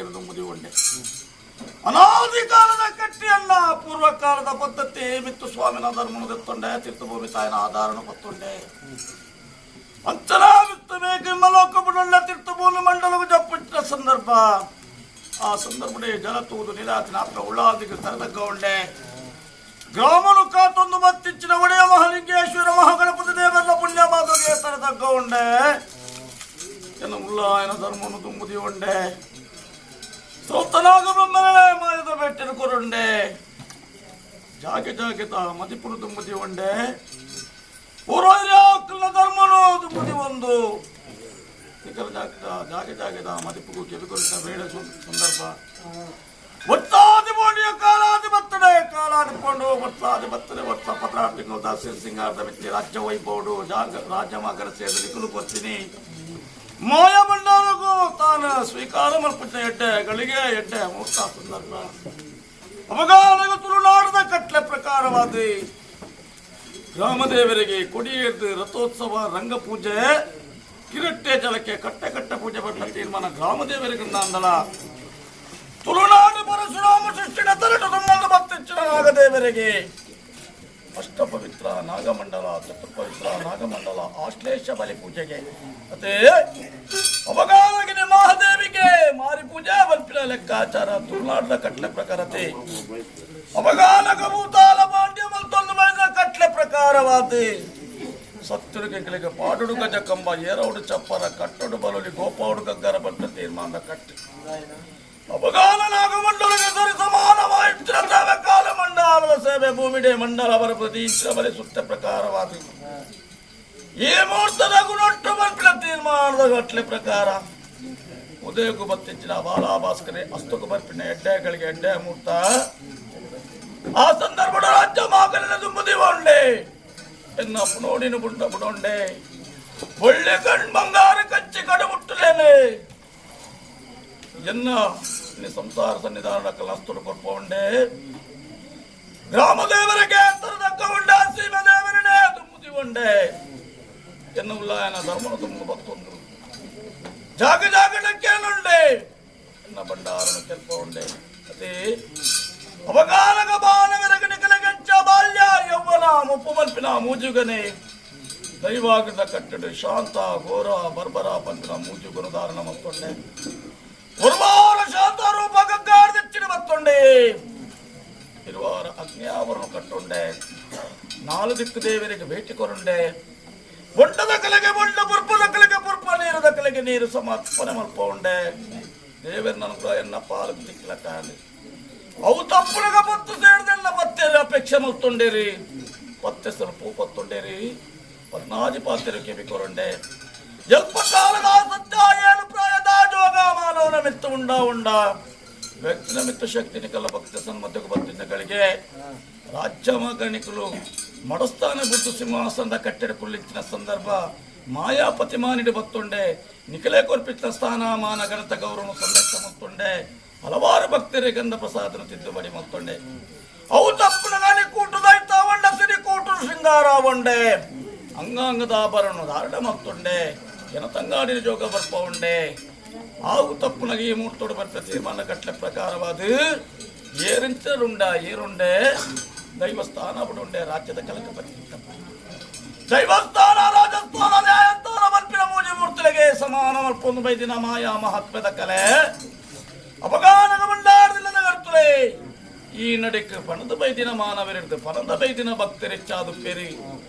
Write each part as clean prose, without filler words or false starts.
ಎಂದು ಮುದಿಗೊಂಡೆ. ಅನಾದಿ ಕಾಲದ ಕಟ್ಟಿಯನ್ನ ಪೂರ್ವ ಕಾಲದ ಪದ್ಧತಿ ಮಿತ್ತು ಸ್ವಾಮಿನ ಧರ್ಮನು ತೆತ್ತೊಂಡೆ. ತೀರ್ಥಭೂಮಿ ತಾಯಿನ ಆಧಾರನು ಪತ್ತೊಂಡೆ. ಅಂಚನ ಮಿತ್ತು ಬೇಕೆಂಬಲೋಕ ಬಿಡೊಳ್ಳೆ ತೀರ್ಥಭೂಮಿ ಮಂಡಲವು ಜಪ್ಪಿಟ್ಟ ಸಂದರ್ಭ. ಆ ಸಂದರ್ಭದಲ್ಲಿ ಜಲ ತೂದು ನೀರಾತಿನ ಉಳ್ಳಾದಿಗೆ ಕಟದಕ ಉಂಡೆ. ಗ್ರಾಮನು ಕಾತೊಂದು ಮತ್ತಿಚ್ಚಿನ ಒಡೆಯ ಮಹಾಲಿಂಗೇಶ್ವರ ಮಹಾಗಣಪತಿ ದೇವರ ಪುಣ್ಯ ಮಾಧುಗೆ ಕಟದಕ ಉಂಡೆ. ಎನ್ನ ಉಳ್ಳಾಯನ ಧರ್ಮನು ತುಂಬುದಿ ಉಂಡೆ. ಸೌತನಾಗ ಬ್ರಹ್ಮನೇ ಮಾಯದ ಬೆಟ್ಟನ ಕೊರುಂಡೆ. ಜಾಗೆ ಜಾಗೆತ ಮದಿಪುರು ತುಂಬುದಿ ಉಂಡೆ. ಪೂರ್ವಕಲ್ಲ ಧರ್ಮನು ತುಂಬುದಿ ಒಂದು ನಿಖರ ಜಾಗೆ ಜಾಗೆದ ಮದಿಪುಗೂ ಕೆಬಿಕೊರಿಸಿದ ಬೇಡ ಸಂದರ್ಭ. ಒತ್ತಾದಿ ಬೋಡಿಯ ಕಾಲಾದಿ ಬರ್ತಡೆ. ಕಾಲಾದಿಕೊಂಡು ಒತ್ತಾದಿ ಬರ್ತಡೆ. ವರ್ಷ ಪತ್ರಾಟಿಂಗು ದಾಸಿರ ಸಿಂಗಾರದ ವ್ಯಕ್ತಿ ರಾಜ್ಯ ವೈಭವಡು ರಾಜ್ಯ ಮಗರ ಸೇರಿ ಕುಲು ಕೊಡ್ತೀನಿ. ಮಾಯ ಭಂಡಾರಗೂ ತಾನು ಸ್ವೀಕಾರ ಮಲ್ಪಟ್ಟ ಎಡ್ಡೆಗಳಿಗೆ ಎಡ್ಡೆ ಮುಹೂರ್ತ ಸಂದರ್ಭ. ಅಪಗಾನಗ ತುಳುನಾಡದ ಕಟ್ಲೆ ಪ್ರಕಾರವಾದಿ ಗ್ರಾಮದೇವರಿಗೆ ಕೊಡಿಯೇರ್ದು ರಥೋತ್ಸವ ರಂಗಪೂಜೆ ಕಿರಟ್ಟೆ ಜಲಕ್ಕೆ ಕಟ್ಟೆ ಕಟ್ಟೆ ಪೂಜೆ ಬಂದ ತೀರ್ಮಾನ ಗ್ರಾಮದೇವರಿಗೆ ಅಂದಳ. ತುಳುನಾಡು ಪರಶುರಾಮ ಸೃಷ್ಟಿನ ತರಟು ತುಂಬಂದು ಭಕ್ತಿಚ್ಚಿನ ನಾಗದೇವರಿಗೆ ಅಷ್ಟ ಪವಿತ್ರ ನಾಗಮಂಡಲ ಚತುರ್ಪವಿತ್ರ ನಾಗಮಂಡಲ ಆಶ್ಲೇಷ ಬಲಿ ಪೂಜೆಗೆ ಮತ್ತೆ ಅವಗಾನಗಿನ ಮಹಾದೇವಿಗೆ ಮಾರಿ ಪೂಜೆ ಬಲ್ಪಿನ ಲೆಕ್ಕಾಚಾರ ತುಳುನಾಡದ ಕಟ್ಲೆ ಪ್ರಕಾರತೆ. ಅವಗಾನಕ ಭೂತಾಲ ಪಾಂಡ್ಯ ಮಲ್ತೊಂದು ಮೈದ ಕಟ್ಲೆ ಪ್ರಕಾರವಾದಿ ಸತ್ತುಡುಗೆಗಳಿಗೆ ಪಾಡುಡು ಗಜ ಕಂಬ ಏರೌಡು ಚಪ್ಪರ ಕಟ್ಟುಡು ಬಲುಲಿ ಗೋಪಾಡು ಗಗ್ಗರ ಬಂಟ ತೀರ್ಮಾನ ಕಟ್ಟಿ ಅಪಗಾನ ನಾಗಮಂಡಲಕ್ಕೆ ಸರಿ ಸಮಾನವಾಯಿಟ್ಟಿನ ಸೇವೆ ಕಾಲ ಮಂಡಲದ ಸೇವೆ ಭೂಮಿಡೆ ಮಂಡಲ ಅವರ ಪ್ರತಿ ಇಂಚಿನ ಬಲೆ ಸುತ್ತ ಪ್ರಕಾರವಾದ ಈ ಮುಹೂರ್ತದ ಗುಣೊಟ್ಟು ಬಲ್ಪಿನ ತೀರ್ಮಾನದ ಗಟ್ಲೆ ಪ್ರಕಾರ ಉದಯಕ್ಕೂ ಬತ್ತಿಂಚಿನ ಬಾಲಾ ಭಾಸ್ಕರೆ ಅಸ್ತಕ್ಕೂ ಬರ್ಪಿನ ಎಡ್ಡೆಗಳಿಗೆ ಎಡ್ಡೆ ಮುಹೂರ್ತ. ಆ ಸಂದರ್ಭದ ರಾಜ್ಯ ಮಾಗಲಿನ ತುಂಬುದಿ ಉಂಡೆ. ಎನ್ನಪ್ಪ ನೋಡಿನ ಬುಂಡ ಬುಡೊಂಡೆ. ಒಳ್ಳೆ ಕಣ್ ಬಂಗಾರ ಕಚ್ಚಿ ಕಡು ಮುಟ್ಟಲೇನೆ ಎನ್ನ ಸಂಸಾರ ಸನ್ನಿಧಾನ ಕಲಸ್ತರು ಕೊಡ್ಕೊಂಡೆ. ಗ್ರಾಮದೇವರಿಗೆ ತರದಕ್ಕ ಉಂಡೆ. ಸೀಮೆ ದೇವರನ್ನೇ ತುಂಬುದಿ ಉಂಡೆ. ಎನ್ನ ಉಲ್ಲಾಯನ ಧರ್ಮನ ತುಂಬ ಬತ್ತೊಂದು ಜಾಗ ಜಾಗಡಕ್ಕೇನುಂಡೆ. ಎನ್ನ ಭಂಡಾರನ ಕೆಲ್ಪ ಉಂಡೆ. ಅದೇ ಅವಗಾನಗ ಬಾಲಗರಗ ನಿಕಲಗಂಚ ಬಾಲ್ಯ ಯೌವನ ಮುಪ್ಪು ಮಲ್ಪಿನ ಮೂಜುಗನೆ ದೈವಾಗದ ಕಟ್ಟಡ ಶಾಂತ ಘೋರ ಬರ್ಬರ ಪಂಪಿನ ಮೂಜುಗನು ಧಾರಣ ಮತ್ತೊಂಡೆ. ಉರ್ವಾರ ಶಾಂತ ರೂಪ ಗಗ್ಗಾರ್ದೆಚ್ಚಿನ ಮತ್ತೊಂಡೆ. ಇರುವಾರ ಅಗ್ನಿಯಾವರನ್ನು ಕಟ್ಟುಂಡೆ. ನಾಲು ದಿಕ್ಕು ದೇವರಿಗೆ ಭೇಟಿ ಕೊರುಂಡೆ. ಬೊಂಡದ ಕಲೆಗೆ ಬೊಂಡ ಪುರ್ಪದ ಕಲೆಗೆ ಪುರ್ಪ ನೀರದ ಕಲೆಗೆ ನೀರು ಸಮರ್ಪಣೆ ಮಲ್ಪ ಉಂಡೆ. ದೇವರ ನನಗ ಎನ್ನ ಪಾಲು ದಿಕ್ಕಲ ಕಾಲಿ ಅವು ತಪ್ಪುನಗ ಪತ್ತು ಸೇರಿದೆಲ್ಲ ಪತ್ತೆಲ್ಲ ಅಪೇಕ್ಷೆ ಮಲ್ತೊಂಡೇರಿ. ಪತ್ತೆ ಸ್ವಲ್ಪ ಪತ್ತೊಂಡೇರಿ. ಪದ್ನಾಜಿ ಪಾತ್ರೆ ಕೆಬಿಕೊರಂಡೆ. ಎಲ್ಪ ಕಾಲದ ಸತ್ಯ ಏನು ಪ್ರಾಯದ ಜೋಗ ಮಾನವನ ಮಿತ್ತು ಉಂಡ ವ್ಯಕ್ತಿನ ಮಿತ್ತು ಶಕ್ತಿ ನಿಕಲ ಭಕ್ತ ಸನ್ಮಧ್ಯಕ್ಕೆ ಬತ್ತಿನಗಳಿಗೆ ರಾಜ್ಯ ಮಗಣಿಕಲು ಮಡಸ್ಥಾನ ಬಿಟ್ಟು ಸಿಂಹಾಸನದ ಕಟ್ಟಡ ಕುಳ್ಳಿಂಚಿನ ಸಂದರ್ಭ ಮಾಯಾಪತಿ ಮಾನಿಡಿ ಬತ್ತುಂಡೆ. ನಿಖಲೆ ಕೊರ್ಪಿತ್ತ ಸ್ಥಾನಮಾನ ಗಣತ ಗೌರವ ಸಂದೇಶ ಮತ್ತೊಂಡೆ. ಹಲವಾರು ಭಕ್ತರಿಗೆ ಗಂಧ ಪ್ರಸಾದನ ತಿದ್ದುಬಡಿ ಮತ್ತೊಂಡೆ. ಅವು ತಪ್ಪುನ ಗಾನಿ ಕೂಟು ದೈತ ಒಂಡ ಸಿರಿ ಕೂಟು ಶೃಂಗಾರ ಒಂಡೆ. ಅಂಗಾಂಗದ ಆಭರಣ ಧಾರಣ ಮತ್ತೊಂಡೆ. ಜನತಂಗಾಡಿನ ಜೋಗ ಬರ್ಪ ಉಂಡೆ. ಆವು ತಪ್ಪುನಗೆ ಈ ಮೂರ್ತೋಡು ಬರ್ತ ತೀರ್ಮಾನ ಕಟ್ಲೆ ಪ್ರಕಾರವಾದ ಏರಿಂಚರುಂಡ ಏರುಂಡೆ. ದೈವಸ್ಥಾನ ಬಿಡುಂಡೆ. ರಾಜ್ಯದ ಕಲಕ ಬರ್ತಿದ್ದ ದೈವಸ್ಥಾನ ರಾಜಸ್ಥಾನ ನ್ಯಾಯಸ್ಥಾನ ಮಲ್ಪಿನ ಮೂಜಿ ಮೂರ್ತಿಗೆ ಸಮಾನ ಮಲ್ಪೊಂದು ಬೈದಿನ ಮಾಯಾ ಮಹಾತ್ಮದ ಕಲೆ ಅಪಗಾನಗ ಭಂಡಾರದಿಲ್ಲದ ಗರ್ತುಲೆ. ಈ ನಡಿಕೆ ಪಣದ ಬೈದಿನ ಮಾನವರಿರ್ದು ಪಣದ ಬೈದಿನ ಭಕ್ತರೆಚ್ಚಾದು ಪೇರಿ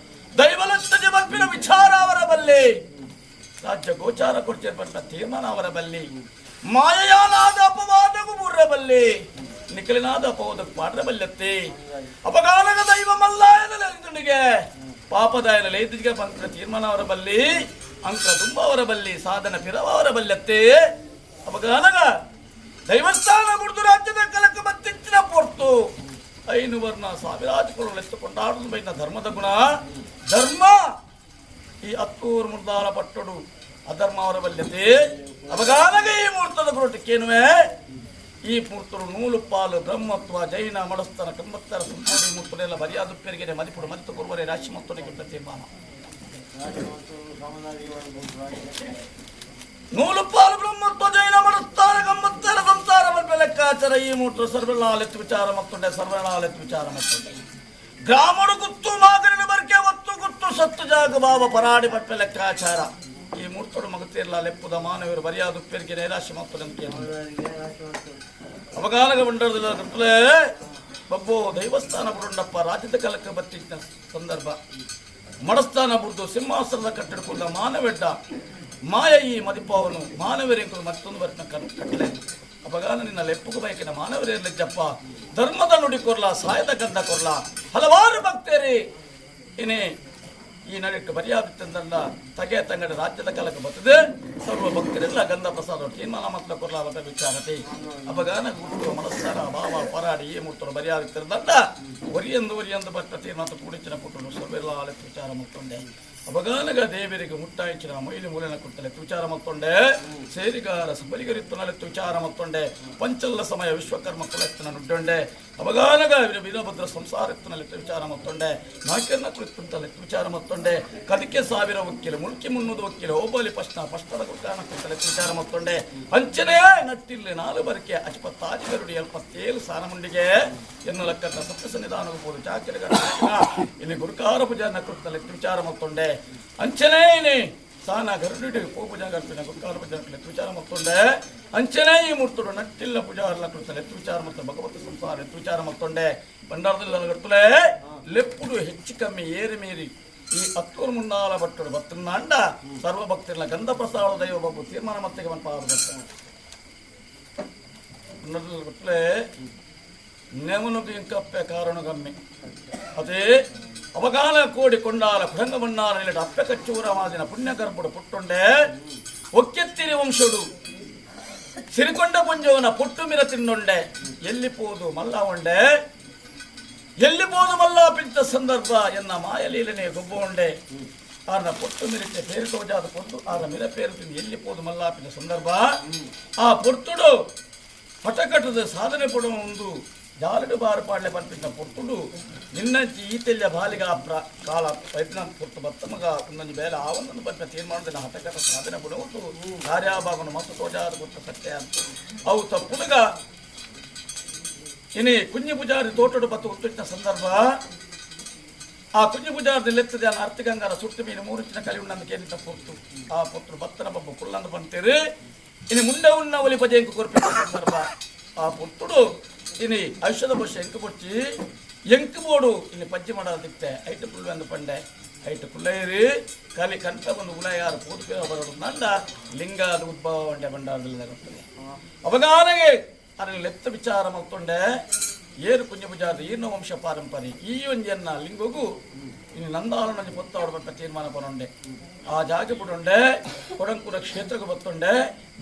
ದೈವಲತ್ತಜೆ ಮಲ್ಪಿನ ವಿಚಾರ ಅವರ ಬಲ್ಲಿ. ರಾಜ್ಯ ಗೋಚಾರ ಕೊಡ್ತಿರ್ಬಂತ ತೀರ್ಮಾನ ಅವರ ಬಲ್ಲಿ. ಮಾಯಯಾನಾದ ಅಪವಾದಗೂ ಬುರ್ರ ಬಲ್ಲಿ. ನಿಖಲಿನಾದ ಅಪವಾದಕ್ಕೆ ಮಾಡ್ರ ಬಲ್ಲತ್ತೆ. ಅಪಗಾನಗ ದೈವ ಮಲ್ಲಾಯನಿಗೆ ಪಾಪದಾಯನ ಲೈದಿಗೆ ಬಂದ ತೀರ್ಮಾನ ಅವರ ಬಲ್ಲಿ. ಅಂಕ ತುಂಬ ಅವರ ಬಲ್ಲಿ. ಸಾಧನ ಪಿರವ ಅವರ ಬಲ್ಲತ್ತೆ. ಅಪಗಾನಗ ದೈವಸ್ಥಾನ ಕುಡಿದು ರಾಜ್ಯದ ಕಲಕ ಮತ್ತಿಚ್ಚಿನ ಪೊರ್ತು ಐನು ವರ್ಣ ಸಾವಿರಾಜುಗಳು ಎತ್ತುಕೊಂಡಾಡುದು ಬೈನ ಧರ್ಮದ ಗುಣ ಧರ್ಮ. ಈ ಹತ್ತೂರು ಮುರ್ದಾಳ ಪಟ್ಟಡು ಅಧರ್ಮ ಅವರ ಬಲ್ಯತೆ. ಅಪಗಾನಗ ಈ ಮುಹೂರ್ತದ ಗುರುಟಕ್ಕೇನುವೆ. ಈ ಮುಹೂರ್ತರು ನೂಲು ಪಾಲು ಬ್ರಹ್ಮತ್ವ ಜೈನ ಮಡಸ್ಥಾನ ಕಂಬತ್ತರ ಸಂಪೂರ್ಣ ಮುಹೂರ್ತರೆಲ್ಲ ಬರಿಯಾದ ಪೇರಿಗೆ ಮರಿಪುಡು ಮರಿತು ಕುರುವರೆ ರಾಶಿ ಮತ್ತೊಂದು ತೀರ್ಮಾನ. ನೂಲು ಪಾಲು ಬ್ರಹ್ಮತ್ವ ಜೈನ ಮಡಸ್ಥಾನ ಕಂಬತ್ತರ ಸಂಸಾರ ಲೆಕ್ಕಾಚಾರ ಈ ಮೂಟ್ರು ಸರ್ವಲಾಲೆತ್ತು ವಿಚಾರ ಮತ್ತೊಂಡೆ ಸರ್ವಲಾಲೆತ್ತು ವಿಚಾರ ಮತ್ತೊಂಡೆ ಗ್ರಾಮಡು ಗುತ್ತು ಮಾಗರಿನ ಬರ್ಕೆ ಒತ್ತು ಗುತ್ತು ಸತ್ತು ಜಾಗ ಭಾವ ಪರಾಡಿ ಪಟ್ಟ ಲೆಕ್ಕಾಚಾರ ಈ ಮೂರ್ತೋಡು ಮಗತಿರಲ್ಲ ಲೆಪ್ಪುದ ಮಾನವರು ಬರಿಯಾದ ಉಪ್ಪೇರಿಗೆ ನೈರಾಶ್ಯ ಮತ್ತೊಂದು ಅವಗಾನಗ ಬಂಡರದಿಲ್ಲ ಗಂಟಲೆ ಬಬ್ಬು ದೈವಸ್ಥಾನ ಬಿಡುಂಡಪ್ಪ ರಾಜ್ಯದ ಕಲಕ್ಕೆ ಬತ್ತಿದ್ದ ಸಂದರ್ಭ ಮಡಸ್ಥಾನ ಬುಡ್ದು ಸಿಂಹಾಸನದ ಕಟ್ಟಡಕ್ಕುಳ್ಳ ಮಾನವೆಡ್ಡ ಮಾಯ ಈ ಮದಿಪವನು ಮಾನವರೇಂಕು ಮತ್ತೊಂದು ಬರ್ನ ಕಟ್ಟಲೆ ಅಪಗಾನ ನಿನ್ನ ಲೆಪ್ಪುಗ ಬೈಕಿನ ಮಾನವರೇರ್ಲಿದ್ದಪ್ಪ ಧರ್ಮದ ನುಡಿ ಕೊರ್ಲ ಸಾಯದ ಗಂಧ ಕೊರ್ಲ ಹಲವಾರು ಭಕ್ತೇರಿ ಇನ್ನೇ ಈ ನಡಿಗೆ ಬರಿಯಾಗುತ್ತಂದಲ್ಲ ತಗೆ ತಂಗಡ ರಾಜ್ಯದ ಕಾಲಕ್ಕೆ ಬರ್ತದೆ ಸರ್ವ ಭಕ್ತರೆಲ್ಲ ಗಂಧ ಪ್ರಸಾದ ತೀರ್ಮಾನ ಮಕ್ಕಳ ಕೊರ್ಲಾದ ವಿಚಾರತೆ ಅಪಗಾನ ಗುಟ್ಟು ಮನಸ್ಸಾರ ಭಾವ ಪರಾಡಿ ಈ ಮುಟ್ಟರು ಬರಿಯಾಗುತ್ತಿರದಂಡ ಒರಿಯಂದು ಬಟ್ಟ ತೀರ್ಮಾನ ಕೂಡಿಚಿನ ಪುಟ್ಟರು ಸರ್ವೆಲ್ಲ ಆಲೆತ್ತು ವಿಚಾರ ಮತ್ತೊಂಡೆ ಅಪಗಾನಗ ದೇವರಿಗೆ ಮುಟ್ಟಾಯಿಚಿನ ಮೈಲಿ ಮೂಲೆನ ಕೊಟ್ಟಲೆತ್ತು ವಿಚಾರ ಮತ್ತೊಂಡೆ ಸೇರಿಗಾರ ಸಬಲಿಗರಿತ್ತನಲೆತ್ತು ವಿಚಾರ ಮತ್ತೊಂಡೆ ಪಂಚಲ್ಲ ಸಮಯ ವಿಶ್ವಕರ್ಮ ಕುಲೆತ್ತನ ನುಡ್ಡೊಂಡೆ ಅಪಗಾನಗ ವೀರಭದ್ರ ಸಂಸಾರ ಎತ್ತನಲೆತ್ತು ವಿಚಾರ ಮತ್ತೊಂಡೆ ನಾಲ್ಕನ್ನ ಕುಳಿತಂತಲೆತ್ತು ವಿಚಾರ ಮತ್ತೊಂಡೆ ಕದಿಕೆ ಸಾವಿರ ಒಕ್ಕಿಲೆ ಮುಳ್ಕಿ ಮುನ್ನೂದು ಒಕ್ಕಿಲೆ ಓಬಲಿ ಪಷ್ಟದ ಗುರ್ಕಾಣ ಕುಳಿತಲೆತ್ತು ವಿಚಾರ ಮತ್ತೊಂಡೆ ಅಂಚನೆ ನಟ್ಟಿಲ್ಲೆ ನಾಲು ಬರಕೆ ಅಚ್ಪತ್ತಾಜಿ ಗರುಡಿ 77 ಸಾನ ಮುಂಡಿಗೆ ಎನ್ನು ಲೆಕ್ಕ ಸತ್ಯ ಸನ್ನಿಧಾನವು ಬೋದು ಚಾಕಿರ ಇಲ್ಲಿ ಗುರುಕಾರ ಪೂಜಾನ ಕುಳಿತಲೆತ್ತು ವಿಚಾರ ಮತ್ತೊಂಡೆ ಅಂಚನೆ ಇನಿ ಸಾನ ಗರುಡಿ ಪೂಜಾ ಗರ್ಪಿನ ಗುರುಕಾರ ಪೂಜಾ ವಿಚಾರ ಮತ್ತೊಂಡೆ ಅಂಚನೆ ಈ ಮೂರ್ತುಡು ನಟ್ಟಿಲ್ಲ ಪೂಜಾರ್ಲ ಕುಳಿತಲೆ ವಿಚಾರ ಮತ್ತು ಭಗವತ ಸಂಸಾರ ವಿಚಾರ ಮತ್ತೊಂಡೆ ಬಂಡಾರದಲ್ಲಿ ಗರ್ತಲೆ ಲೆಪ್ಪುಡು ಹೆಚ್ಚು ಕಮ್ಮಿ ಏರಿ ಮೀರಿ ಈ 10 ಮುಂದಾಲ ಬಟ್ಟುಡು ಬತ್ತನ್ನ ಅಂಡ ಸರ್ವ ಭಕ್ತಿರ್ಲ ಗಂಧ ಪ್ರಸಾದ ದೈವ ಬಬ್ಬು ತೀರ್ಮಾನ ಮತ್ತೆಗೆ ಗಟ್ಟಲೆ ನೆಮನುಗು ಇಂಕಪ್ಪೆ ಕಾರಣ ಗಮ್ಮಿ ಅದೇ ಅವಗಾನ ಕೋಡಿ ಕೊಂಡಾಲ ಕುರಂಗ ಮಣ್ಣಾರ ನಿಲಟ ಅಪ್ಪೆ ಕಚ್ಚೂರ ಮಾದಿನ ಪುಣ್ಯ ಗರ್ಭುಡು ಪುಟ್ಟುಂಡೆ ಒಕ್ಕೆತ್ತಿರಿ ವಂಶುಡು ಸಿರಿಕೊಂಡ ಪುಂಜವನ ಪುಟ್ಟು ಮಿರ ತಿನ್ನೊಂಡೆ ಎಲ್ಲಿಪೋದು ಮಲ್ಲ ಉಂಡೆ ಎಲ್ಲಿಪೋದು ಮಲ್ಲ ಪಿಂತ ಸಂದರ್ಭ ಎನ್ನ ಮಾಯಲೀಲನೆ ಗೊಬ್ಬುಂಡೆ ಆರ್ನ ಪೊಟ್ಟು ಮಿರಿತೆ ಪೇರು ತೋಜಾದ ಪೊಟ್ಟು ಆರ್ನ ಮಿರ ಪೇರು ತಿಂದು ಎಲ್ಲಿಪೋದು ಮಲ್ಲ ಪಿಂತ ಸಂದರ್ಭ ಆ ಪೊಟ್ಟುಡು ಪಟಕಟದ ಸಾಧನೆ ಪಡುವ ಒಂದು ಜಾಲಡು ಬಾರು ಪಾಡ್ಲೆ ಪಂಪಿನ ಪೊಟ್ಟುಡು ನಿನ್ನಂಚಿ ಈತೆಲ್ಲ ಬಾಲಿಗ ಕಾಲ ಪ್ರಯತ್ನ ಪೊಟ್ಟು ಬತ್ತಮಗ ಒಂದೊಂದು ಬೇಲೆ ಆ ಒಂದೊಂದು ಪಂಪ ತೀರ್ಮಾನದ ಹಠಕಟ ಸಾಧನೆ ಪಡುವುದು ಕಾರ್ಯಾಭಾಗನು ಮತ್ತು ತೋಜಾದ ಗೊತ್ತ ಸತ್ಯ ಅಂತ ಅವು ತಪ್ಪುಡುಗ ಇನಿ ಕುಂಜಿ ಪೂಜಾರಿ ತೋಟಡು ಬತ್ತು ಉತ್ತಿನ ಸಂದರ್ಭ ಆ ಕುಂಜಿ ಪೂಜಾರದಲ್ಲಿ ಲೆತ್ತದೆ ಅನ್ನ ಅರ್ಥಗಂಗಾರ ಸುಟ್ಟು ಮೀನು 3 ಇಂಚಿನ ಕಲಿ ಉಣ್ಣಂದು ಕೇಳಿತ ಪೊತ್ತು ಆ ಪೊತ್ತು ಬತ್ತನ ಬಬ್ಬು ಕುಳ್ಳಂದು ಬಂತೀರಿ ಇನಿ ಮುಂಡೆ ಉಣ್ಣ ಒಲಿ ಪಜೆಂಕು ಕೊರ್ಪಿನ ಸಂದರ್ಭ ಆ ಪೊತ್ತುಡು ಇನಿ ಔಷಧ ಬೊಶ ಎಂಕು ಬೊಚ್ಚಿ ಎಂಕು ಬೋಡು ಇನ್ನು ಪಜ್ಜಿ ಮಾಡೋದಿತ್ತೆ ಐಟು ಪುಲ್ಲು ಅಂದು ಪಂಡೆ ಐಟು ಪುಲ್ಲೇರಿ ಕಲಿ ಕಂಟ ಒಂದು ಉಳಯಾರು ಪೂರ್ತಿ ಬರೋದು ನಂಡ ಲಿಂಗಾದ ಉದ್ಭವ ಉಂಡೆ ಬಂಡಾರದಲ್ಲಿ ಇರುತ್ತದೆ ಅವಗಾನಗೆ ಅದರಲ್ಲಿ ಲೆತ್ತ ವಿಚಾರ ಮತ್ತೊಂಡೆ ಏರು ಕುಂಜಪೂಜಾರದ ಈರ್ನ ವಂಶ ಪಾರಂಪರಿ ಈ ಒಂಜನ್ನ ಲಿಂಗಗೂ ಇನ್ನು ನಂದಾಲನಲ್ಲಿ ಪೊತ್ತಾಡು ಬಂದ ತೀರ್ಮಾನ ಪರೊಂಡೆ ಆ ಜಾಗ ಬಿಡೊಂಡೆ ಕೊಡಂಕುಡ ಕ್ಷೇತ್ರಕ್ಕೆ ಬತ್ತೊಂಡೆ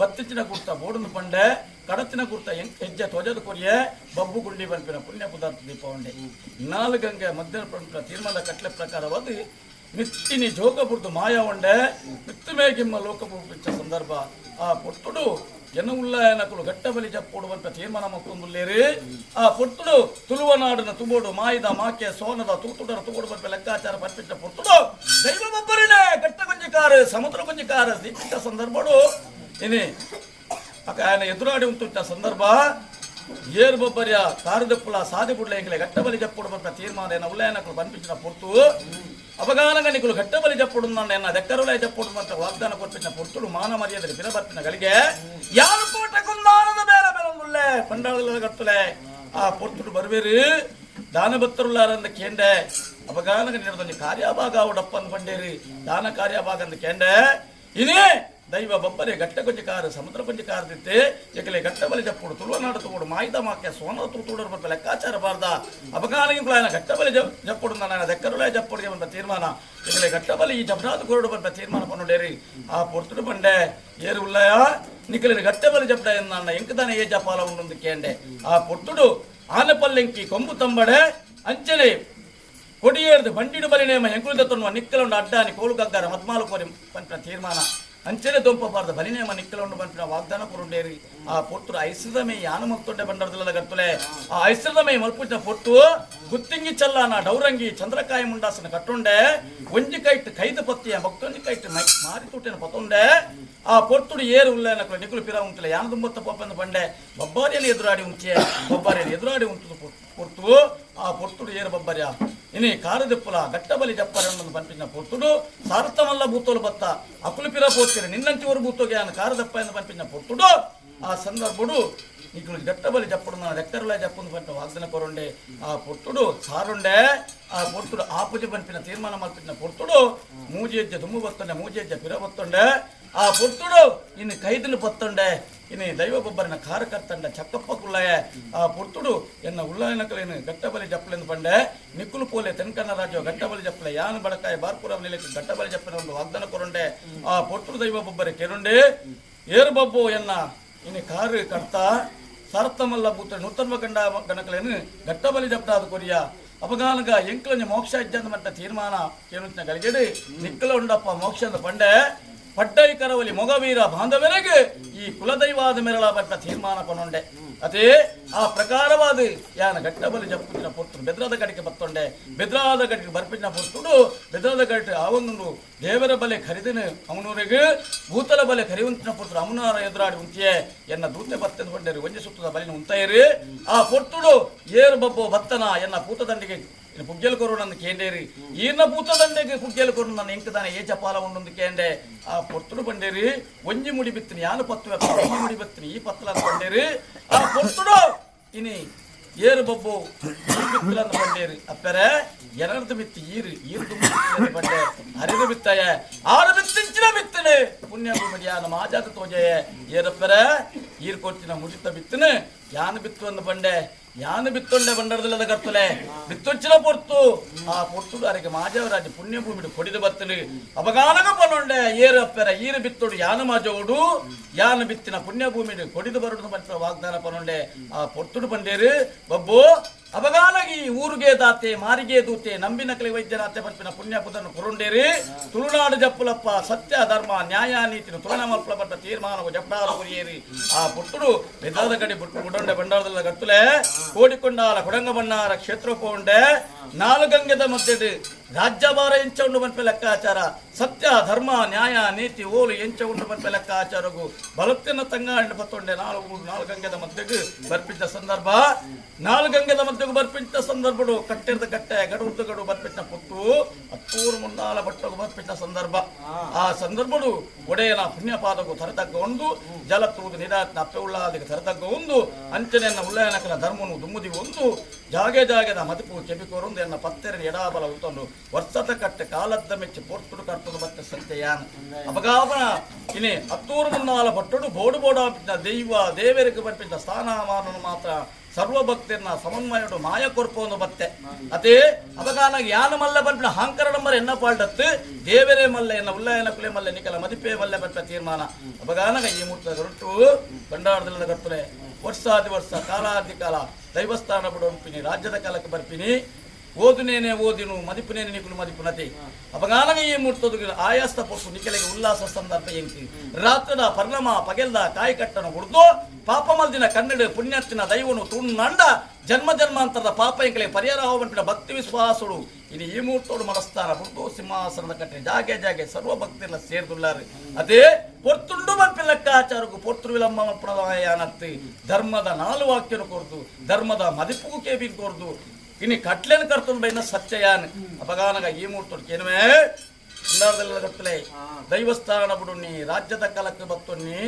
ಬತ್ತಿನ ಕುರ್ತ ಬೋಡನ್ನು ಪಂಡೆ ಕಡತಿನ ಕುರ್ತ ಹೆಜ್ಜೆ ತ್ವಜದ ಕೊರಿಯೆ ಬಬ್ಬು ಗುಂಡಿ ಬಂಪಿನ ಪುಣ್ಯ ಪದಾರ್ಥ ದೀಪ ಉಂಡೆ 4 ಗಂಗೆ ಮಧ್ಯಾಹ್ನ ಪ್ರಮುಖ ತೀರ್ಮಾನದ ಕಟ್ಲೆ ಪ್ರಕಾರವಾದ ಮಿತ್ತಿನಿ ಜೋಗ ಬುಡ್ದು ಮಾಯ ಉಂಡೆ ಮಿತ್ತು ಮೇಗಿಮ್ಮ ಲೋಕ ಪೂಪಿಂಚ ಸಂದರ್ಭ ಆ ಪೊಟ್ಟುಡು ಎನ್ನ ಉಳ್ಳಾಯನಕಲು ಗಟ್ಟ ಬಲಿ ಜಪ್ಪುಡುವಂತ ತೀರ್ಮಾನ ಮತ್ತೊಂದುಲ್ಲೇರಿ ಆ ಪೊಟ್ಟುಡು ತುಳುವನಾಡಿನ ತುಬೋಡು ಮಾಯಿದ ಮಾಕೆ ಸೋನದ ತೂತುಡರ ತುಬೋಡು ಬಂಪ ಲೆಕ್ಕಾಚಾರ ಪರ್ಪಿಟ್ಟ ಪೊಟ್ಟುಡು ದೈವ ಬಬ್ಬರಿನೇ ಗಟ್ಟ ಗುಂಜಿಕಾರ ಸಮುದ್ರ ಗುಂಜಿಕಾರ ದೀಪಿತ ಸಂದರ್ಭಡು ಇನಿ ఆయన ఎదురాడి ఉంటున్న సందర్భ ఏరు బొబ్బర్య కారుదెప్పుల సాది బుడ్ల ఎంగిలే గట్టబలి చెప్పుడు పట్ల తీర్మానైన ఉల్లయనకులు పంపించిన పొర్తు అవగానగా నీకులు గట్టబలి చెప్పుడున్నాను నేను దగ్గరలే చెప్పుడు మంత్ర వాగ్దానం కొట్టిన పొర్తుడు మాన మర్యాదలు పిలబర్తిన కలిగే 6 కోటకుందానದ ಬೇರೆ ಬೆಳಗುಲ್ಲೆ ಪಂಡಾಳದ ಗಟ್ಟಲೆ ಆ ಪೊರ್ತುಡು ಬರಬೇರಿ ದಾನ ಭಕ್ತರುಲ್ಲಾರಂದ ಕೇಂಡೆ ಅವಗಾನಗ ನೀಡದೊಂದು ಕಾರ್ಯಭಾಗ ಅವಡಪ್ಪ ಅಂದು ಬಂಡೇರಿ ದಾನ ಕಾರ್ಯಭಾಗ ಅಂದು ಕೇಂಡೆ ಇನೇ ದೈವ ಬಬ್ಬರೆ ಗಟ್ಟ ಕೊಂಜಿಕಾರ ಸಮುದ್ರ ಕೊಂಜಿಕಾರದಿತ್ತೆ ಏಕಲೆ ಗಟ್ಟ ಬಲಿ ಜಪ್ಪುಡು ತುಳುವನಾಡು ತಗೋಡು ಮಾಯ್ದ ಮಾಕೆ ಸೋನ ತೂತುಡರು ಬಂದ ಲೆಕ್ಕಾಚಾರ ಬಾರ್ದ ಅಪಗಾನಿಗಳ ಗಟ್ಟ ಬಲಿ ಜಪ್ಪುಡು ನನ್ನ ದೆಕ್ಕರುಳೆ ಜಪ್ಪುಡಿಗೆ ಬಂದ ತೀರ್ಮಾನ ಏಕಲೆ ಗಟ್ಟ ಬಲಿ ಈ ಜಪನಾದ ಕೊರಡು ಬಂದ ತೀರ್ಮಾನ ಪನ್ನುಡೇರಿ ಆ ಪೊರ್ತುಡು ಬಂಡೆ ಏರು ಉಳ್ಳಯ ನಿಖಲಿನ ಗಟ್ಟ ಬಲಿ ಜಪ್ಪಡ ನನ್ನ ಎಂಕದಾನೆ ಏ ಜಪಾಲ ಉಂಡು ಕೇಂಡೆ ಆ ಪೊರ್ತುಡು ಆನೆಪಲ್ಲೆಂಕಿ ಕೊಂಬು ತಂಬಡೆ ಅಂಚನೆ ಕೊಡಿಯೇರ್ದು ಬಂಡಿಡು ಬಲಿ ನೇಮ ಎಂಕುಳಿದ ತೊನ್ನುವ ನಿಕ್ಕಲುಂಡು ಅಡ್ಡಾನಿ ಕೋಳುಗಗ್ಗಾರ ಮದ್ಮಾಲು ಕೋರಿ ಪಂಚ ತೀರ್ಮಾನ ಅಂಚನೆ ದೊಂಪಬಾರ್ದ ಬಲಿನೇಮ ನಿಕ್ಕಲೊಂಡು ಬಂಪಿನ ವಾಗ್ದಾನ ಕೊರುಂಡೇರಿ ಆ ಪೊಟ್ಟು ಐಸದ ಮೇ ಯಾನು ಮತ್ತೊಂಡೆ ಬಂಡರದಿಲ್ಲದ ಗರ್ತಲೆ ಆ ಐಸದ ಮೇ ಮಲ್ಪುಚ್ಚಿನ ಪೊಟ್ಟು ಗುತ್ತಿಂಗಿ ಚಲ್ಲಾನ ಡೌರಂಗಿ ಚಂದ್ರಕಾಯಿ ಮುಂಡಾಸನ ಕಟ್ಟುಂಡೆ ಒಂಜಿ ಕೈಟ್ ಕೈದು ಪತ್ತಿಯ ಮತ್ತೊಂಜಿ ಕೈಟ್ ಮಾರಿ ತೂಟಿನ ಪತ್ತೊಂಡೆ ಆ ಪೊರ್ತುಡು ಏರು ಉಲ್ಲ ನಿಕುಲು ಪಿರ ಉಂಟಿಲ್ಲ ಯಾನು ದುಂಬತ್ತ ಪಪ್ಪಂದು ಬಂಡೆ ಬಬ್ಬಾರಿಯಲ್ಲಿ ಎದುರಾಡಿ ಉಂಚೆ ಬಬ್ಬಾರಿಯಲ್ಲಿ ಎದುರಾಡಿ ಉಂಟು ಪೊರ್ತು ಆ ಪೊರ್ತುಡು ಏರು ಬಬ್ಬರ್ಯ ಇನಿ ಕಾರದಿಪ್ಪುಲ ಗಟ್ಟಬಲಿ ಜಪ್ಪರನ್ನು ಪಂಪಿನ ಪೊರ್ತುಡು ಸಾರಥಮಲ್ಲ ಬೂತೋಲು ಬತ್ತ ಅಕುಲು ಪಿರ ಪೋತಿರೆ ನಿನ್ನಂಚಿವರು ಬೂತೋಗೆ ಅನ್ನ ಕಾರದಪ್ಪ ಎಂದು ಪಂಪಿನ ಪೊರ್ತುಡು ಆ ಸಂದರ್ಭಡು ಈಗ ಗಟ್ಟಬಲಿ ಜಪ್ಪಡು ನಾನು ರೆಕ್ಕರಲ ಜಪ್ಪನ್ನು ಪಂಪ ವಾಗ್ದಾನ ಕೊರೊಂಡೆ ಆ ಪೊರ್ತುಡು ಸಾರುಂಡೆ ಆ ಪೊರ್ತುಡು ಆಪುಜಿ ಪಂಪಿನ ತೀರ್ಮಾನ ಮಲ್ಪಿನ ಪೊರ್ತುಡು ಮೂಜಿ ಹೆಜ್ಜೆ ದುಮ್ಮು ಬತ್ತೊಂಡೆ ಮೂಜಿ ಹೆಜ್ಜೆ ಪಿರ ಬತ್ತೊಂಡೆ ಆ ಪೊರ್ತುಡು ಇನ್ನು ಕೈದಿಲು ಪತ್ತೊಂಡೆ ಇನ್ನು ದೈವ ಬೊಬ್ಬರಿನ ಕಾರಕರ್ತಂಡ ಚಕ್ಕಪ್ಪ ಕುಳ್ಳಯ ಆ ಪೊರ್ತುಡು ಎನ್ನ ಉಳ್ಳಾಯನಕಲೇನು ಗಟ್ಟಬಲಿ ಜಪ್ಪಲೆಂದು ಬಂಡೆ ನಿಕ್ಕುಲು ಪೋಲೆ ತೆನ್ಕನ್ನ ರಾಜ್ಯ ಗಟ್ಟಬಲಿ ಜಪ್ಪಲೆ ಯಾನು ಬಡಕಾಯ ಬಾರ್ಪುರ ನಿಲಕ್ಕೆ ಗಟ್ಟಬಲಿ ಜಪ್ಪಲೆ ಒಂದು ವಾಗ್ದಾನ ಕೊರೊಂಡೆ ಆ ಪೊರ್ತುಡು ದೈವ ಬೊಬ್ಬರಿ ಕೆರುಂಡೆ ಏರು ಬಬ್ಬು ಎನ್ನ ಇನ್ನು ಕಾರು ಕರ್ತ ಸಾರ್ಥಮಲ್ಲ ಬೂತ ನೂತನ ಗಂಡ ಗಣಕಲೇನು ಗಟ್ಟಬಲಿ ಜಪ್ಪದಾದ ಕೊರಿಯ ಅಪಗಾನಗ ಎಂಕ್ಲಂಜ ಮೋಕ್ಷ ಇಜ್ಜಂದ ಮಟ್ಟ ತೀರ್ಮಾನ ಕೇಳುತ್ತಿನ ಗಳಿಗೆಡಿ ನಿಕ್ಕಲ ಉಂಡಪ್ಪ ಮೋಕ್ಷ ಅಂತ ಬಂಡೆ ಪಡ್ಡೈ ಕರವಲಿ ಮೊಗವೀರ ಬಾಂಧವನಿಗೆ ಈ ಕುಲದೈವಾದ ಮೆರಳ ಬಟ್ಟ ತೀರ್ಮಾನ ಕೊನೊಂಡೆ ಅದೇ ಆ ಪ್ರಕಾರವಾದ ಯಾನ ಗಟ್ಟಬಲಿ ಜಪ್ಪುತ್ತಿನ ಪೊರ್ತುಡು ಬೆದ್ರಾದ ಕಡೆಗೆ ಬತ್ತೊಂಡೆ ಬೆದ್ರಾದ ಕಡೆಗೆ ಬರ್ಪಿನ ಪೊರ್ತುಡು ಬೆದ್ರಾದ ಕಡೆ ಅವನು ದೇವರ ಬಲೆ ಖರೀದಿನ ಅವನೂರಿಗೆ ಭೂತಲ ಬಲೆ ಕರಿಯುವಂತಿನ ಪೊರ್ತುಡು ಅವನಾರ ಎದುರಾಡಿ ಉಂತಿಯೇ ಎನ್ನ ದೂತೆ ಬತ್ತೆಂದು ಕೊಂಡೇರಿ ಒಂಜಿ ಸುತ್ತದ ಬಲಿನ ಉಂತಾಯಿರಿ ಆ ಪೊರ್ತುಡು ಏರು ಬಬ್ಬು ಬತ್ತನ ಎನ್ನ ಪೂತದಂಡಿಗೆ ಪುಗ್ಗೆಲು ಕೊರೋನಂದು ಕೇಂಡೇರಿ ಈರ್ನ ಪೂತದಂಡೆಗೆ ಪುಗ್ಗೆಲು ಕೊರು ನನ್ನ ಎಂಕದಾನೆ ಏ ಚಪಾಲ ಉಂಡೊಂದು ಕೇಂಡೆ ಆ ಪೊರ್ತುಡು ಬಂಡೇರಿ ಒಂಜಿ ಮುಡಿ ಬಿತ್ತಿನಿ ಯಾನು ಪತ್ತು ಈ ಮುಡಿ ಬಿತ್ತಿನಿ ಈ ಪತ್ತಲ ಕೊಂಡೇರಿ ಆ ಪೊರ್ತುಡು ಇನಿ ಏರು ಬಬ್ಬು ಬಿತ್ತಲ ಬಂಡೇರಿ ಅಪ್ಪರೆ ಎರಡದು ಬಿತ್ತಿ ಈರು ಬಂಡೆ ಹರಿದು ಬಿತ್ತಾಯ ಆರು ಬಿತ್ತಿಂಚಿನ ಬಿತ್ತನೆ ಪುಣ್ಯ ಯಾನ ಮಾಜಾದ ತೋಜಯ ಏರಪ್ಪರೆ ಈರು ಕೊಟ್ಟಿನ ಮುಡಿತ ಬಿತ್ತನೆ ಯಾನು ಬಿತ್ತು ಅಂದು ಬಂಡೆ ಯಾನು ಬಿತ್ತೊಂಡೆ ಬಂಡರದಿಲ್ಲದ ಕರ್ತಲೆ ಬಿತ್ತೊಚ್ಚಿನ ಪೊರ್ತು ಆ ಪೊರ್ತುಡು ಅರೆಗೆ ಮಾಜವರಾಜ ಪುಣ್ಯ ಭೂಮಿಡು ಕೊಡಿದು ಬರ್ತಲಿ ಅಪಗಾನಗ ಪನೊಂಡೆ ಏರು ಅಪ್ಪೆರ ಈರು ಬಿತ್ತೋಡು ಯಾನು ಮಾಜೋಡು ಯಾನು ಬಿತ್ತಿನ ಪುಣ್ಯ ಭೂಮಿಡು ಕೊಡಿದು ಬರುಡು ಬಂಟ ವಾಗ್ದಾನ ಪನೊಂಡೆ ಆ ಪೊರ್ತುಡು ಬಂಡೇರು ಬಬ್ಬು ಅಪಗಾನಗಿ ಊರಿಗೆ ದಾತೆ ಮಾರಿಗೆ ದೂತೆ ನಂಬಿನ ಕಲಿ ವೈದ್ಯನಾತೆ ಪಂಪಿನ ಪುಣ್ಯ ಪುದನ್ನು ಕೊರುಂಡೇರಿ ತುಳುನಾಡು ಜಪ್ಪುಲಪ್ಪ ಸತ್ಯ ಧರ್ಮ ನ್ಯಾಯ ನೀತಿನ ತುಲನ ಮಲ್ಪಲ ಪಟ್ಟ ತೀರ್ಮಾನವು ಜಪ್ಪಡಾರ ಕೊರಿಯೇರಿ ಆ ಪುಟ್ಟುಡು ಬೆದಾದ ಕಡೆ ಬುಡೊಂಡೆ ಬಂಡಾರದಲ್ಲ ಗಟ್ಟುಲೆ ಕೋಡಿಕೊಂಡಾಲ ಕೊಡಂಗ ಬಣ್ಣಾರ ಕ್ಷೇತ್ರೋಪುಂಡೆ ನಾಲ್ಗಂಗೆದ ಮಧ್ಯೆ ರಾಜ್ಯಭಾರ ಎಂಚ ಉಂಡು ಬಂಪೆ ಲೆಕ್ಕಾಚಾರ ಸತ್ಯ ಧರ್ಮ ನ್ಯಾಯ ನೀತಿ ಓಲು ಎಂಚ ಉಂಡು ಬಂಪೆ ಲೆಕ್ಕಾಚಾರಗೂ ಬಲತ್ತಿನ ತಂಗಾಂಡು ಪತ್ತೊಂಡೆ ನಾಲ್ಗಂಗೆದ ಮಧ್ಯೆಗೆ ಬರ್ಪಿದ್ದ ಸಂದರ್ಭ ನಾಲ್ಗಂಗೆದ ಮಧ್ಯೆಗೂ ಬರ್ಪಿದ್ದ ಸಂದರ್ಭಡು ಕಟ್ಟಿರದ ಕಟ್ಟೆ ಗಡುವುದು ಗಡು ಬರ್ಪಿಟ್ಟ ಪುಟ್ಟು ಹತ್ತೂರು ಮುನ್ನಾಲ ಬಟ್ಟಗೂ ಬರ್ಪಿಟ್ಟ ಸಂದರ್ಭ ಆ ಸಂದರ್ಭಡು ಒಡೆಯನ ಪುಣ್ಯಪಾದಗೂ ತರತಕ್ಕ ಒಂದು ಜಲತ್ತೂದು ನಿರಾತ್ನ ಅಪ್ಪೆ ಉಳ್ಳಾದಿಗೆ ತರತಕ್ಕ ಒಂದು ಅಂಚನೆಯನ್ನ ಉಳ್ಳಯನಕನ ಧರ್ಮನು ದುಮ್ಮುದಿ ಒಂದು ಜಾಗೆದ ಮದುಪು ಕೆಬಿಕೋರೊಂದು ಎನ್ನ ಪತ್ತೆರ ಎಡಾಬಲ ಉತ್ತೊಂದು ವರ್ಷದ ಕಟ್ಟೆ ಕಾಲದ್ದ ಮೆಚ್ಚಿ ಪೋರ್ತುಡು ಕಟ್ಟುದು ಮತ್ತೆ ಸತ್ಯಯಾನ ಅಪಗಾಪನ ಇನಿ ಹತ್ತೂರು ಮುನ್ನಾಲ ಬಟ್ಟುಡು ಬೋಡು ದೈವ ದೇವರಿಗೆ ಬರ್ಪಿದ್ದ ಸ್ಥಾನಮಾನನು ಮಾತ್ರ ಸರ್ವಭಕ್ತಿರ್ನ ಸಮನ್ವಯಡು ಮಾಯ ಕೊರ್ಪೊಂದು ಬತ್ತೆ ಅದೇ ಅಪಗಾನಾಗ ಯಾನ ಮಲ್ಲ ಬರ್ಪಿನ ಹಾಂಕರ ನಂಬರ್ ಎನ್ನ ಪಾಲ್ಡತ್ತು ದೇವರೇ ಮಲ್ಲ ಎನ್ನ ಉಲ್ಲಯನ ಕುಲೆ ಮಲ್ಲ ನಿಕಲ ಮದಿಪೇ ಮಲ್ಲ ಬರ್ಪ ತೀರ್ಮಾನ ಅಪಗಾನಾಗ ಈ ಮುಟ್ಟ ಹೊರಟು ಬಂಡಾರದಲ್ಲದ ಕರ್ತಲೆ ವರ್ಷಾದಿ ವರ್ಷ ಕಾಲಾದಿ ಕಾಲ ದೈವಸ್ಥಾನ ಬಿಡೋಪಿನಿ ರಾಜ್ಯದ ಕಾಲಕ್ಕೆ ಬರ್ಪಿನಿ ಓದುನೇನೆ ಓದಿನು ಮದಿಪುನೇನೆ ನಿಕುಲು ಮದಿಪುನತಿ ಅಪಗಾನಗ ಈ ಮುಟ್ಟೋದು ಆಯಾಸ್ತ ಪೊಟ್ಟು ನಿಕಲೆಗೆ ಉಲ್ಲಾಸ ಸಂದರ್ಭ ಎಂಕಿ ರಾತ್ರದ ಪರ್ಣಮ ಪಗೆಲ್ದ ಕಾಯಿ ಕಟ್ಟನು ಹುಡ್ದು ಪಾಪ ಮಲ್ದಿನ ಕನ್ನಡ ಪುಣ್ಯತ್ತಿನ ದೈವನು ತುಣ್ಣಂಡ ಜನ್ಮ ಜನ್ಮಾಂತರದ ಪಾಪ ಎಂಕಲೆ ಪರಿಹಾರ ಹೋಗ್ಬಿಟ್ಟಿನ ಭಕ್ತಿ ವಿಶ್ವಾಸಗಳು ಇದು ಈ ಮೂರ್ತೋಡು ಮನಸ್ಥಾನ ಹುಡ್ದು ಸಿಂಹಾಸನದ ಕಟ್ಟೆ ಜಾಗೆ ಸರ್ವ ಭಕ್ತಿಯೆಲ್ಲ ಸೇರ್ದುಲ್ಲಾರಿ ಅದೇ ಪೊರ್ತುಂಡು ಬಂಪಿ ಲೆಕ್ಕಾಚಾರಕ್ಕೂ ಪೊರ್ತರು ವಿಲಂಬ ಪ್ರಣಯನತ್ತಿ ಧರ್ಮದ ನಾಲು ವಾಕ್ಯನು ಕೊರ್ದು ಧರ್ಮದ ಮದಿಪು ಕೇಬಿನ್ ಕೊರ್ದು ಇನ್ನು ಕಟ್ಲೆನ ಕರ್ತೊಂದು ಬೈನ ಸತ್ಯಯಾನ್ ಅಪಗಾನಗ ಈ ಮೂರ್ತೋಡು ಕೇನುವೆ ಇಂದಾರದಲ್ಲ ಕತ್ತಲೆ ದೈವಸ್ಥಾನ ಬಿಡುಣ್ಣಿ ರಾಜ್ಯದ ಕಾಲಕ್ಕೆ ಬತ್ತೊನ್ನಿ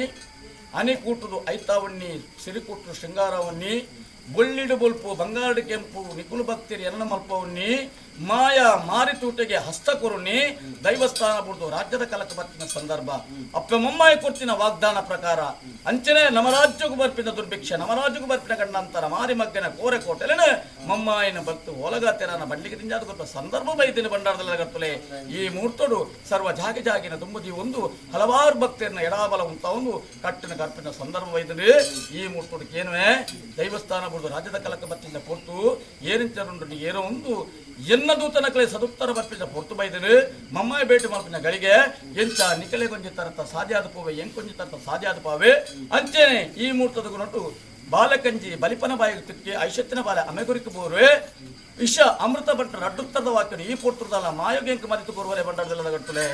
ಅನಿ ಕೂಟುದು ಐತಾವಣ್ಣಿ ಸಿರಿಕೂಟು ಶೃಂಗಾರವಣ್ಣಿ ಬೊಳ್ಳಿಡು ಬೊಲ್ಪು ಬಂಗಾರಡು ಕೆಂಪು ನಿಕುಲು ಭಕ್ತಿರಿ ಎನ್ನ ಮಲ್ಪವಣ್ಣಿ ಮಾಯ ಮಾರಿತೂಟೆಗೆ ಹಸ್ತ ಕೊರುಣ್ಣಿ ದೈವಸ್ಥಾನ ಬಿಡುದು ರಾಜ್ಯದ ಕಾಲಕ್ಕೆ ಬರ್ತಿನ ಸಂದರ್ಭ ಅಪ್ಪ ಮೊಮ್ಮಾಯಿ ಕೊಡ್ತಿನ ವಾಗ್ದಾನ ಪ್ರಕಾರ ಅಂಚನೆ ನಮರಾಜ್ಯಗೂ ಬರ್ಪಿನ ದುರ್ಭಿಕ್ಷ ನಮರಾಜ್ಯಗೂ ಬರ್ಪಿನ ಗಂಡಂತರ ಮಾರಿ ಮಗ್ಗನ ಕೋರೆ ಕೋಟೆಲೆನ ಮಮ್ಮಾಯಿನ ಬತ್ತು ಒಲಗಾತೆರನ ಬಂಡಿಗೆ ತಿಂಜಾದ ಗೊತ್ತ ಸಂದರ್ಭ ಬೈತಿನ ಬಂಡಾರದಲ್ಲ ಗತ್ತಲೆ ಈ ಮೂರ್ತೋಡು ಸರ್ವ ಜಾಗಿ ಜಾಗಿನ ತುಂಬುದಿ ಒಂದು ಹಲವಾರು ಭಕ್ತರನ್ನ ಎಡಾಬಲ ಉಂಟ ಒಂದು ಕಟ್ಟಿನ ಕರ್ಪಿನ ಸಂದರ್ಭ ಬೈದ್ರೆ ಈ ಮೂರ್ತೋಡು ಕೇನುವೆ ದೈವಸ್ಥಾನ ಬಿಡುದು ರಾಜ್ಯದ ಕಲಕ ಬತ್ತಿಂದ ಪೊರ್ತು ಏನಿಂಚರುಂಡು ಏನೋ ಒಂದು ಎನ್ನ ದೂತನ ಕಲೆ ಸದುತ್ತರ ಬರ್ಪಿದ ಪೊರ್ತು ಬೈದ್ರೆ ಮಮ್ಮಾಯಿ ಭೇಟಿ ಮಾಡ್ಪಿನ ಗಳಿಗೆ ಎಂಚ ನಿಕಲೆ ಕೊಂಜಿತಾರಂತ ಸಾಧ್ಯಾದ ಪೋವೆ ಹೆಂಗ್ ಕೊಂಜಿತಾರಂತ ಸಾಧ್ಯಾದ ಪಾವೆ ಅಂಚೇನೆ ಈ ಮೂರ್ತದಗೂ ನೊಟ್ಟು ಬಾಲಕಂಜಿ ಬಲಿಪನ ಬಾಯಿಗೆ ತುಕ್ಕಿ ಐಶತ್ತಿನ ಬಾಲ ಅಮೆಗುರಿಕೆ ಬೋರುವೆ ವಿಷ ಅಮೃತ ಬಂಟ ರಡ್ಡುತ್ತರದ ವಾಕ್ಯನು ಈ ಪೊರ್ತದಲ್ಲ ಮಾಯೋಗ್ಯಂಕ ಮದಿತು ಕೋರುವರೆ ಬಂಡಾರದಲ್ಲ ಗಟ್ಟುಲೆ